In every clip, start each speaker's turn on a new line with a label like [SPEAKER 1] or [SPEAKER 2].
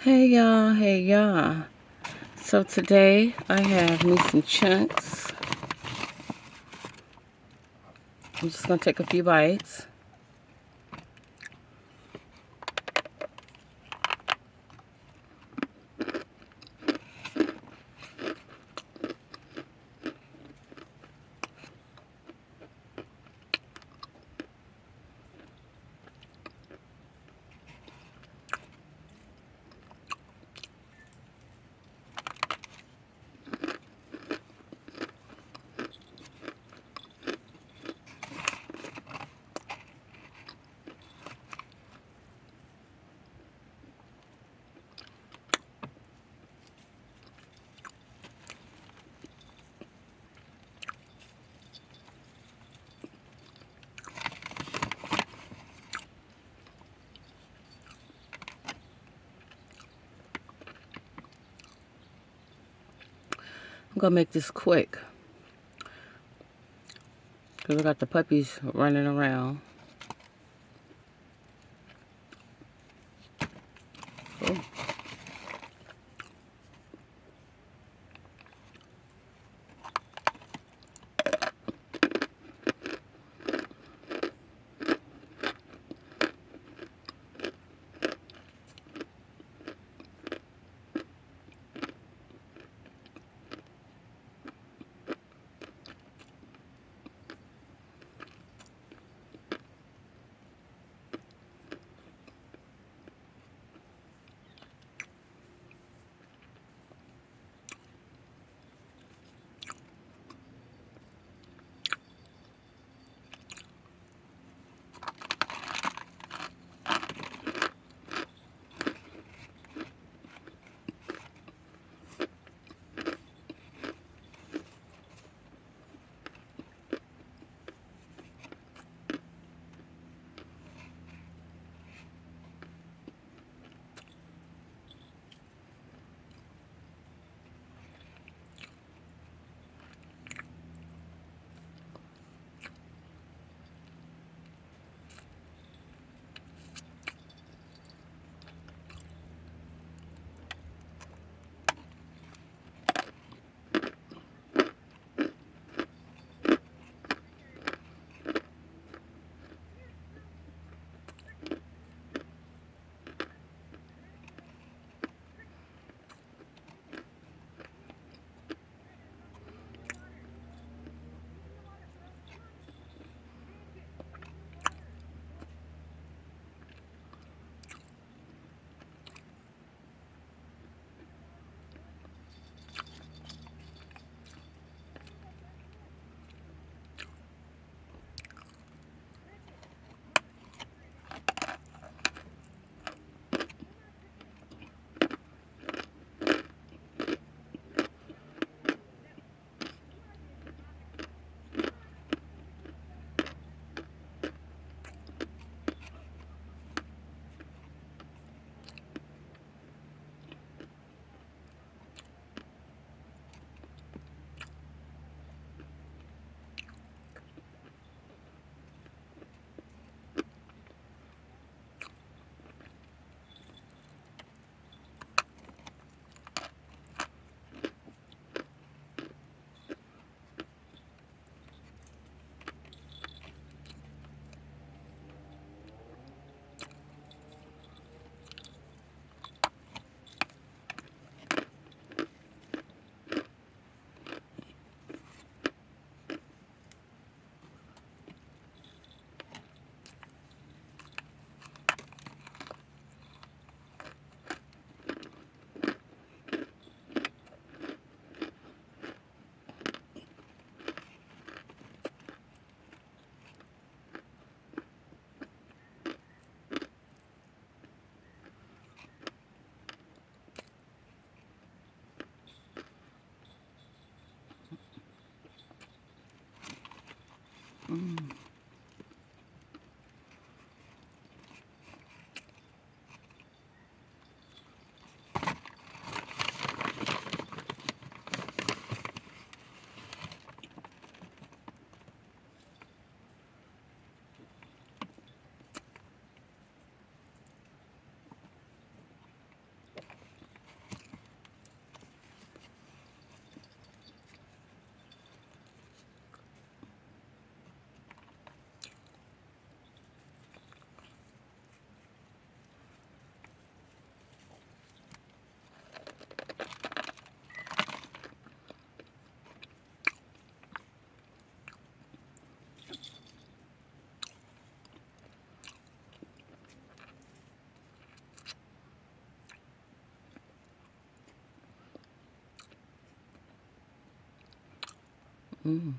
[SPEAKER 1] Hey y'all. So today I have me some chunks. I'm just gonna take a few bites. I'm gonna make this quick because I got the puppies running around. Oh. Mm.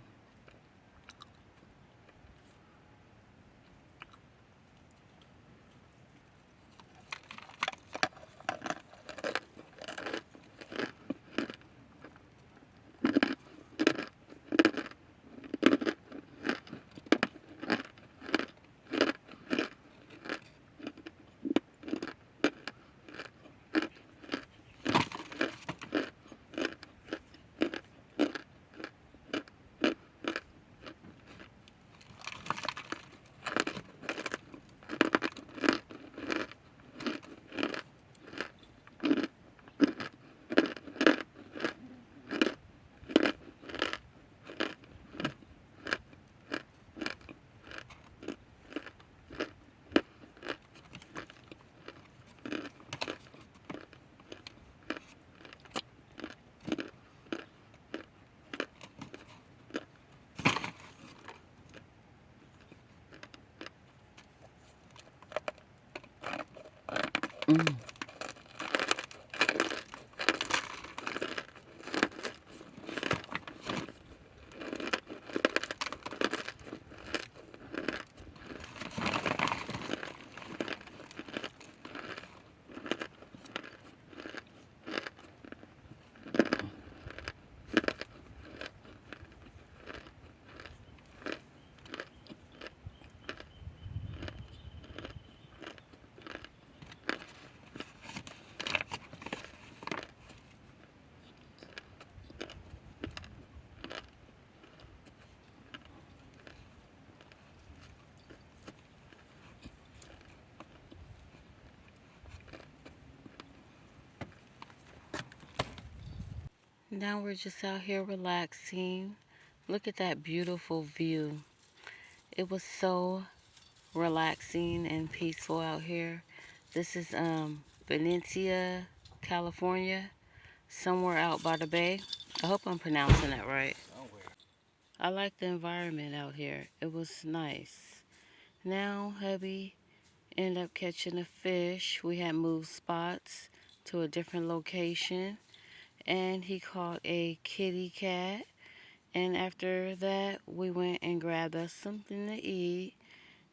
[SPEAKER 1] Mm. Now we're just out here relaxing. Look at that beautiful view. It was so relaxing and peaceful out here. This is Benicia, California, somewhere out by the bay. I hope I'm pronouncing that right. I like the environment out here. It was nice. Now, hubby ended up catching a fish. We had moved spots to a different location, and he caught a kitty cat. And after that, we went and grabbed us something to eat,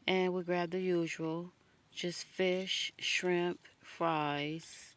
[SPEAKER 1] and we grabbed the usual, just fish, shrimp, fries.